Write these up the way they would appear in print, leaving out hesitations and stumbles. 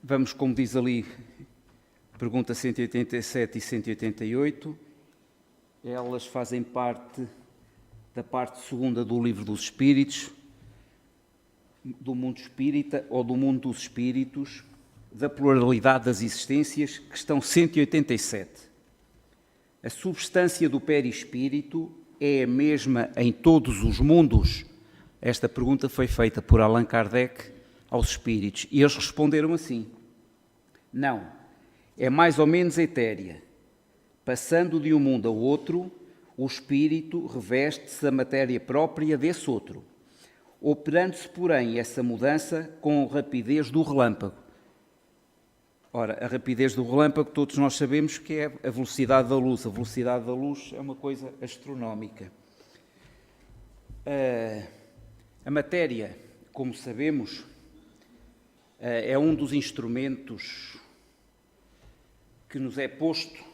Vamos, como diz ali, pergunta 187 e 188, elas fazem parte da parte segunda do Livro dos Espíritos, do mundo espírita ou do mundo dos espíritos, da pluralidade das existências, questão 187. A substância do perispírito é a mesma em todos os mundos? Esta pergunta foi feita por Allan Kardec aos espíritos e eles responderam assim: não, é mais ou menos etérea. Passando de um mundo ao outro, o espírito reveste-se da matéria própria desse outro, operando-se, porém, essa mudança com a rapidez do relâmpago. Ora, a rapidez do relâmpago todos nós sabemos que é a velocidade da luz. A velocidade da luz é uma coisa astronómica. A matéria, como sabemos, é um dos instrumentos que nos é posto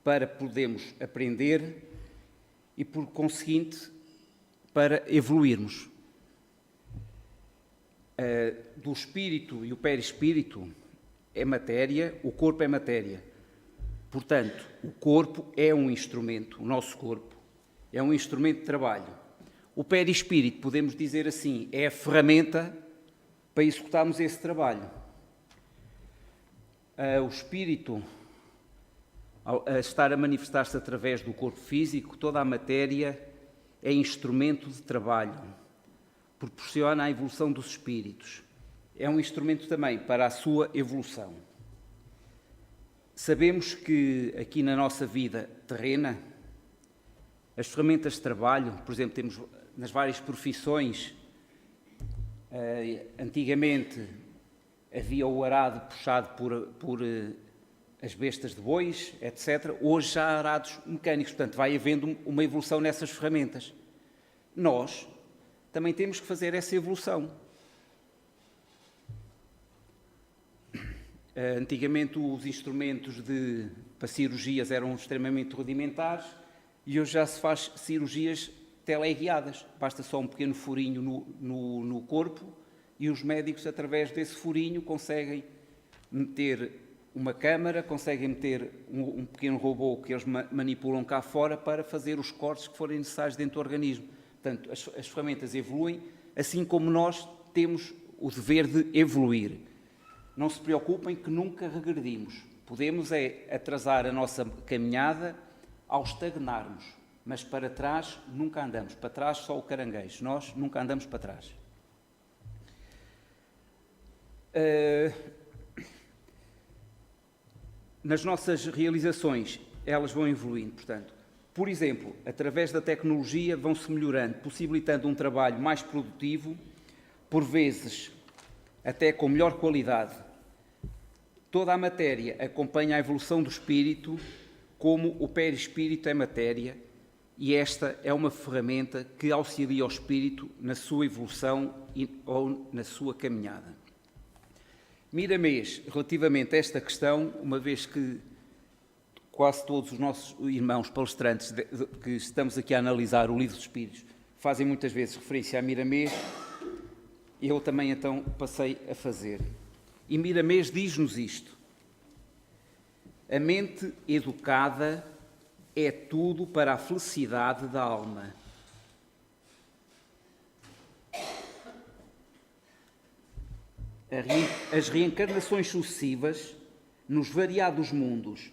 para podermos aprender e, por conseguinte, para evoluirmos. Do espírito e o perispírito é matéria, o corpo é matéria. Portanto, o corpo é um instrumento, o nosso corpo é um instrumento de trabalho. O perispírito, podemos dizer assim, é a ferramenta para executarmos esse trabalho. O espírito, a estar a manifestar-se através do corpo físico, toda a matéria é instrumento de trabalho, proporciona a evolução dos espíritos. É um instrumento também para a sua evolução. Sabemos que aqui na nossa vida terrena, as ferramentas de trabalho, por exemplo, temos nas várias profissões, antigamente havia o arado puxado por as bestas de bois, etc. Hoje já há arados mecânicos, portanto vai havendo uma evolução nessas ferramentas. Nós também temos que fazer essa evolução. Antigamente os instrumentos para cirurgias eram extremamente rudimentares e hoje já se faz cirurgias teleguiadas. Basta só um pequeno furinho no corpo e os médicos, através desse furinho, conseguem meter uma câmara, conseguem meter um pequeno robô que eles manipulam cá fora para fazer os cortes que forem necessários dentro do organismo. Portanto, as ferramentas evoluem, assim como nós temos o dever de evoluir. Não se preocupem que nunca regredimos. Podemos atrasar a nossa caminhada ao estagnarmos, mas para trás nunca andamos. Para trás só o caranguejo. Nós nunca andamos para trás. Nas nossas realizações, elas vão evoluindo, portanto. Por exemplo, através da tecnologia vão-se melhorando, possibilitando um trabalho mais produtivo, por vezes até com melhor qualidade. Toda a matéria acompanha a evolução do espírito, como o perispírito é matéria, e esta é uma ferramenta que auxilia o espírito na sua evolução ou na sua caminhada. Miramês, relativamente a esta questão, uma vez que quase todos os nossos irmãos palestrantes que estamos aqui a analisar o Livro dos Espíritos fazem muitas vezes referência a Miramês, eu também então passei a fazer. E Miramês diz-nos isto: a mente educada é tudo para a felicidade da alma. As reencarnações sucessivas nos variados mundos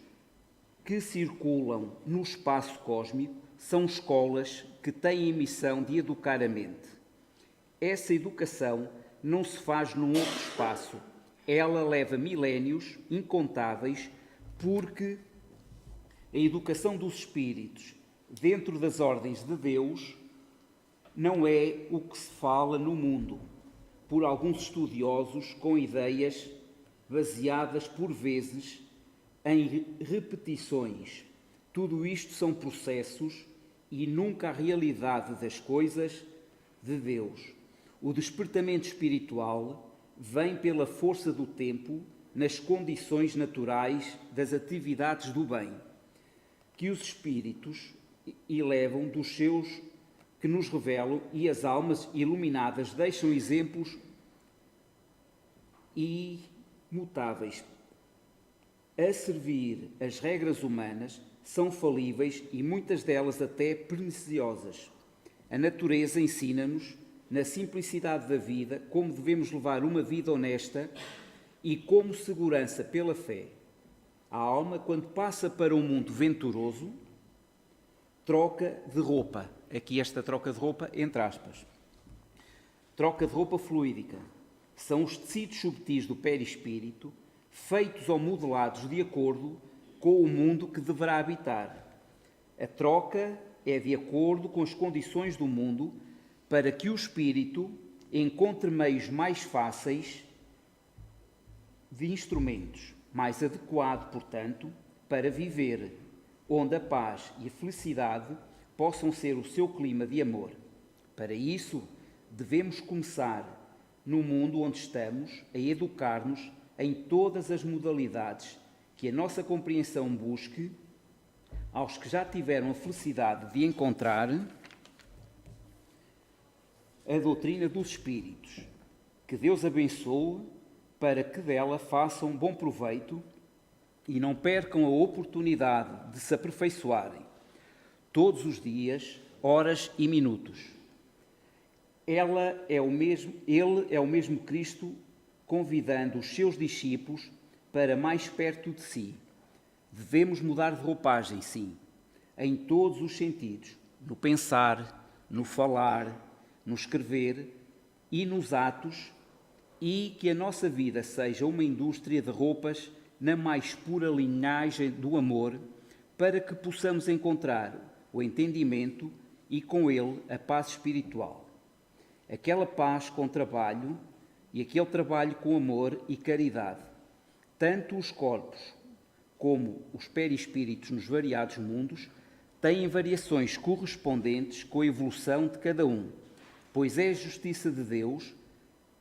que circulam no espaço cósmico são escolas que têm a missão de educar a mente. Essa educação não se faz num outro espaço. Ela leva milénios incontáveis, porque a educação dos espíritos dentro das ordens de Deus não é o que se fala no mundo, por alguns estudiosos com ideias baseadas, por vezes, em repetições. Tudo isto são processos e nunca a realidade das coisas de Deus. O despertamento espiritual vem pela força do tempo nas condições naturais das atividades do bem, que os espíritos elevam dos seus que nos revelam, e as almas iluminadas deixam exemplos imutáveis a servir as regras humanas, são falíveis e muitas delas até perniciosas. A natureza ensina-nos, na simplicidade da vida, como devemos levar uma vida honesta e como segurança pela fé. A alma, quando passa para um mundo venturoso, troca de roupa. Aqui esta troca de roupa, entre aspas. Troca de roupa fluídica. São os tecidos subtis do perispírito, feitos ou modelados de acordo com o mundo que deverá habitar. A troca é de acordo com as condições do mundo, para que o espírito encontre meios mais fáceis de instrumentos, mais adequado, portanto, para viver, onde a paz e a felicidade possam ser o seu clima de amor. Para isso, devemos começar, no mundo onde estamos, a educar-nos em todas as modalidades que a nossa compreensão busque, aos que já tiveram a felicidade de encontrar a doutrina dos Espíritos, que Deus abençoe para que dela façam bom proveito e não percam a oportunidade de se aperfeiçoarem todos os dias, horas e minutos. Ele é o mesmo Cristo, convidando os seus discípulos para mais perto de si. Devemos mudar de roupagem, sim, em todos os sentidos, no pensar, no falar, no escrever e nos atos, e que a nossa vida seja uma indústria de roupas na mais pura linhagem do amor, para que possamos encontrar o entendimento e com ele a paz espiritual. Aquela paz com trabalho e aquele trabalho com amor e caridade. Tanto os corpos como os perispíritos nos variados mundos têm variações correspondentes com a evolução de cada um, pois é a justiça de Deus,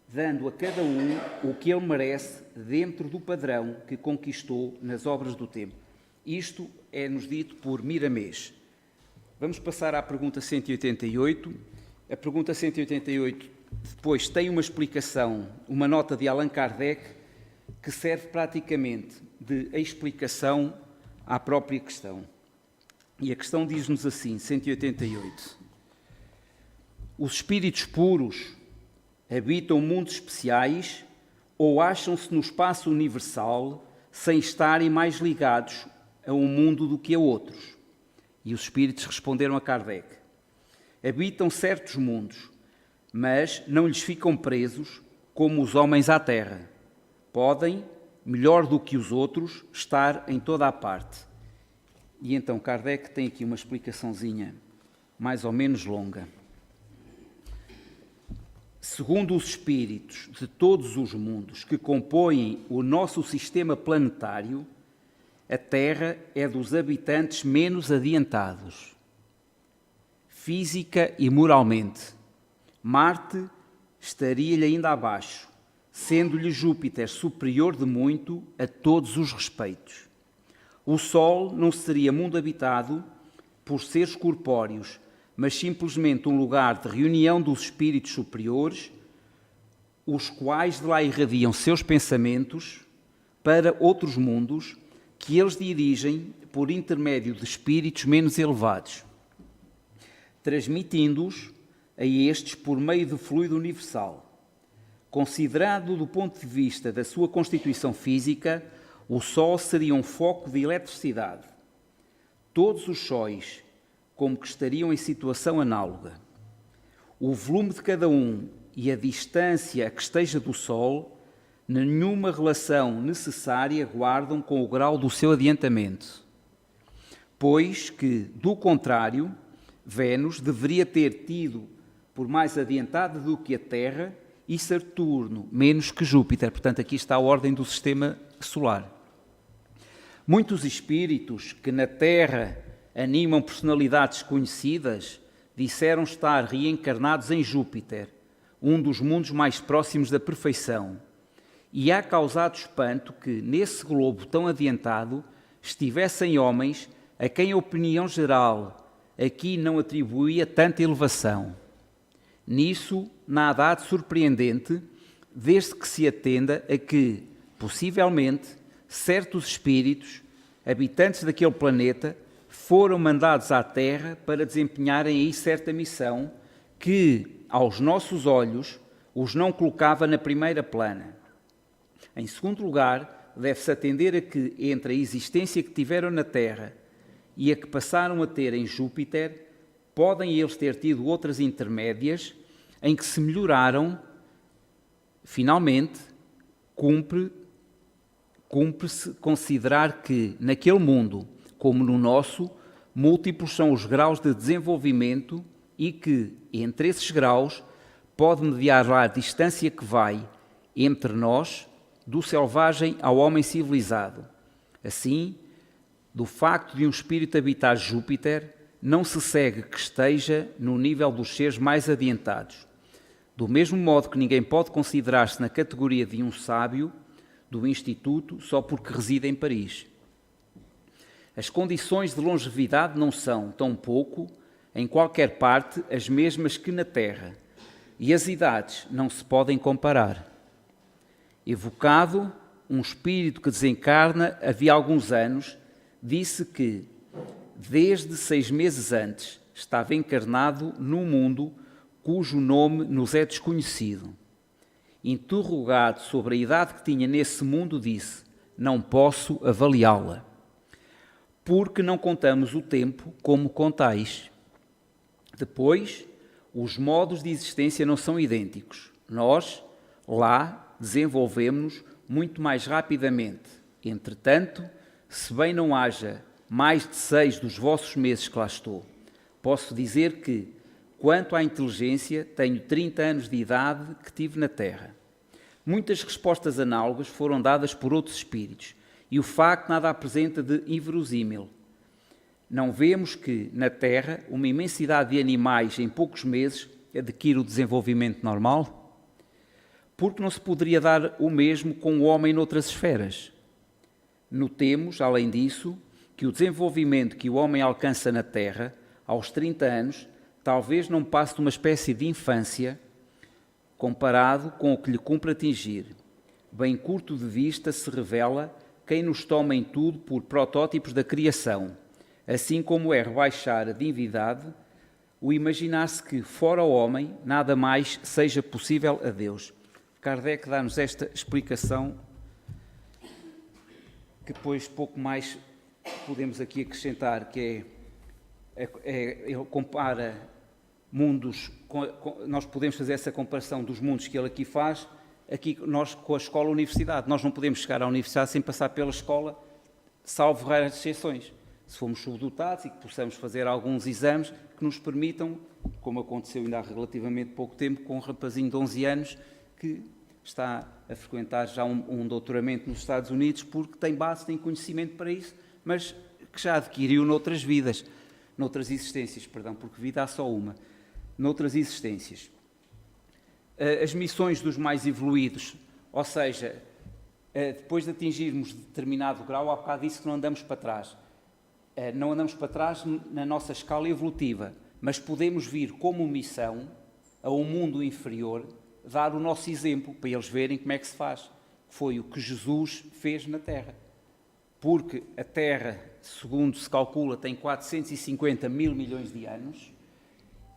dando a cada um o que ele merece dentro do padrão que conquistou nas obras do tempo. Isto é-nos dito por Miramês. Vamos passar à pergunta 188. A pergunta 188 depois tem uma explicação, uma nota de Allan Kardec, que serve praticamente de explicação à própria questão. E a questão diz-nos assim, 188. Os espíritos puros habitam mundos especiais ou acham-se no espaço universal sem estarem mais ligados a um mundo do que a outros? E os espíritos responderam a Kardec. Habitam certos mundos, mas não lhes ficam presos como os homens à terra. Podem, melhor do que os outros, estar em toda a parte. E então Kardec tem aqui uma explicaçãozinha mais ou menos longa. Segundo os espíritos de todos os mundos que compõem o nosso sistema planetário, a Terra é dos habitantes menos adiantados, física e moralmente. Marte estaria-lhe ainda abaixo, sendo-lhe Júpiter superior de muito a todos os respeitos. O Sol não seria mundo habitado por seres corpóreos, mas simplesmente um lugar de reunião dos espíritos superiores, os quais de lá irradiam seus pensamentos para outros mundos que eles dirigem por intermédio de espíritos menos elevados, transmitindo-os a estes por meio do fluido universal. Considerado do ponto de vista da sua constituição física, o Sol seria um foco de eletricidade. Todos os sóis, como que estariam em situação análoga. O volume de cada um e a distância a que esteja do Sol, nenhuma relação necessária guardam com o grau do seu adiantamento. Pois que, do contrário, Vênus deveria ter tido por mais adiantada do que a Terra e Saturno menos que Júpiter. Portanto, aqui está a ordem do sistema solar. Muitos espíritos que na Terra animam personalidades conhecidas disseram estar reencarnados em Júpiter, um dos mundos mais próximos da perfeição, e há causado espanto que, nesse globo tão adiantado, estivessem homens a quem a opinião geral aqui não atribuía tanta elevação. Nisso, nada há de surpreendente, desde que se atenda a que, possivelmente, certos espíritos, habitantes daquele planeta, foram mandados à Terra para desempenharem aí certa missão que, aos nossos olhos, os não colocava na primeira plana. Em segundo lugar, deve-se atender a que, entre a existência que tiveram na Terra e a que passaram a ter em Júpiter, podem eles ter tido outras intermédias em que se melhoraram. Finalmente, cumpre-se considerar que, naquele mundo, como no nosso, múltiplos são os graus de desenvolvimento e que, entre esses graus, pode mediar lá a distância que vai entre nós, do selvagem ao homem civilizado. Assim, do facto de um espírito habitar Júpiter, não se segue que esteja no nível dos seres mais adiantados. Do mesmo modo que ninguém pode considerar-se na categoria de um sábio do Instituto só porque reside em Paris. As condições de longevidade não são, tampouco, em qualquer parte, as mesmas que na Terra, e as idades não se podem comparar. Evocado, um espírito que desencarna havia alguns anos, disse que, desde 6 meses antes, estava encarnado num mundo cujo nome nos é desconhecido. Interrogado sobre a idade que tinha nesse mundo, disse: não posso avaliá-la, porque não contamos o tempo como contais. Depois, os modos de existência não são idênticos. Nós, lá, desenvolvemos-nos muito mais rapidamente. Entretanto, se bem não haja mais de 6 dos vossos meses que lá estou, posso dizer que, quanto à inteligência, tenho 30 anos de idade que tive na Terra. Muitas respostas análogas foram dadas por outros espíritos, e o facto nada apresenta de inverosímil. Não vemos que, na Terra, uma imensidade de animais em poucos meses adquire o desenvolvimento normal? Porque não se poderia dar o mesmo com o homem noutras esferas? Notemos, além disso, que o desenvolvimento que o homem alcança na Terra, aos 30 anos, talvez não passe de uma espécie de infância comparado com o que lhe cumpre atingir. Bem curto de vista se revela quem nos toma em tudo por protótipos da criação, assim como é rebaixar a divindade o imaginar-se que, fora o homem, nada mais seja possível a Deus. Kardec dá-nos esta explicação que depois pouco mais podemos aqui acrescentar, que ele compara mundos, nós podemos fazer essa comparação dos mundos que ele aqui faz, aqui nós com a escola-universidade. Nós não podemos chegar à universidade sem passar pela escola, salvo raras exceções. Se formos subdotados e que possamos fazer alguns exames que nos permitam, como aconteceu ainda há relativamente pouco tempo, com um rapazinho de 11 anos que está a frequentar já um doutoramento nos Estados Unidos porque tem base, tem conhecimento para isso, mas que já adquiriu noutras vidas, noutras existências, porque vida há só uma, noutras existências. As missões dos mais evoluídos, ou seja, depois de atingirmos determinado grau, há bocado disse que não andamos para trás. Não andamos para trás na nossa escala evolutiva, mas podemos vir como missão a um mundo inferior dar o nosso exemplo, para eles verem como é que se faz. Foi o que Jesus fez na Terra. Porque a Terra, segundo se calcula, tem 450 mil milhões de anos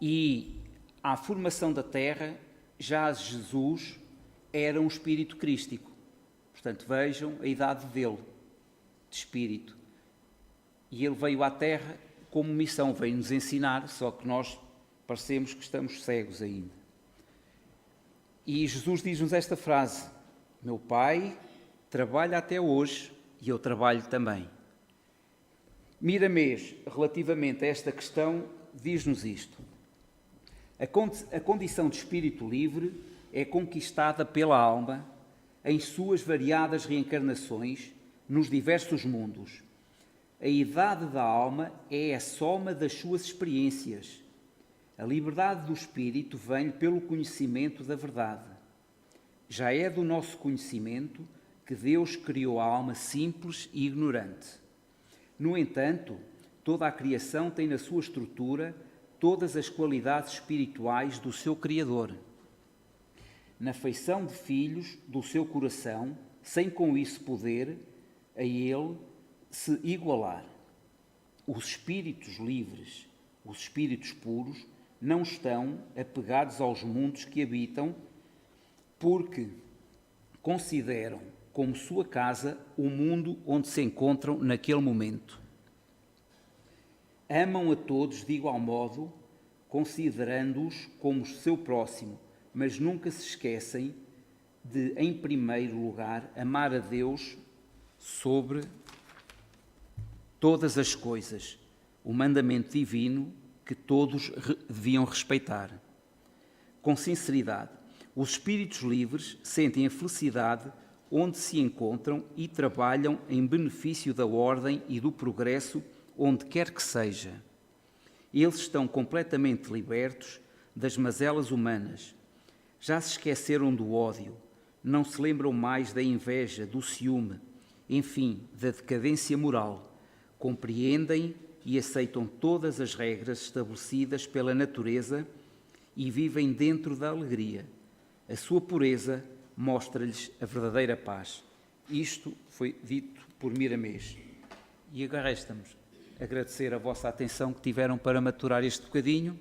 e à formação da Terra, já Jesus era um espírito crístico. Portanto, vejam a idade dele, de espírito. E ele veio à Terra como missão, veio nos ensinar, só que nós parecemos que estamos cegos ainda. E Jesus diz-nos esta frase: meu Pai trabalha até hoje e eu trabalho também. Miramês, relativamente a esta questão, diz-nos isto: a condição de espírito livre é conquistada pela alma em suas variadas reencarnações nos diversos mundos. A idade da alma é a soma das suas experiências. A liberdade do espírito vem pelo conhecimento da verdade. Já é do nosso conhecimento que Deus criou a alma simples e ignorante. No entanto, toda a criação tem na sua estrutura todas as qualidades espirituais do seu Criador. na feição de filhos do seu coração, sem com isso poder a ele se igualar. Os espíritos livres, os espíritos puros, não estão apegados aos mundos que habitam, porque consideram como sua casa o mundo onde se encontram naquele momento. Amam a todos de igual modo, considerando-os como seu próximo, mas nunca se esquecem de, em primeiro lugar, amar a Deus sobre todas as coisas, o mandamento divino que todos deviam respeitar. Com sinceridade, os espíritos livres sentem a felicidade onde se encontram e trabalham em benefício da ordem e do progresso onde quer que seja. Eles estão completamente libertos das mazelas humanas. Já se esqueceram do ódio, não se lembram mais da inveja, do ciúme, enfim, da decadência moral. Compreendem e aceitam todas as regras estabelecidas pela natureza e vivem dentro da alegria. A sua pureza mostra-lhes a verdadeira paz. Isto foi dito por Miramês. E agora resta-nos agradecer a vossa atenção que tiveram para maturar este bocadinho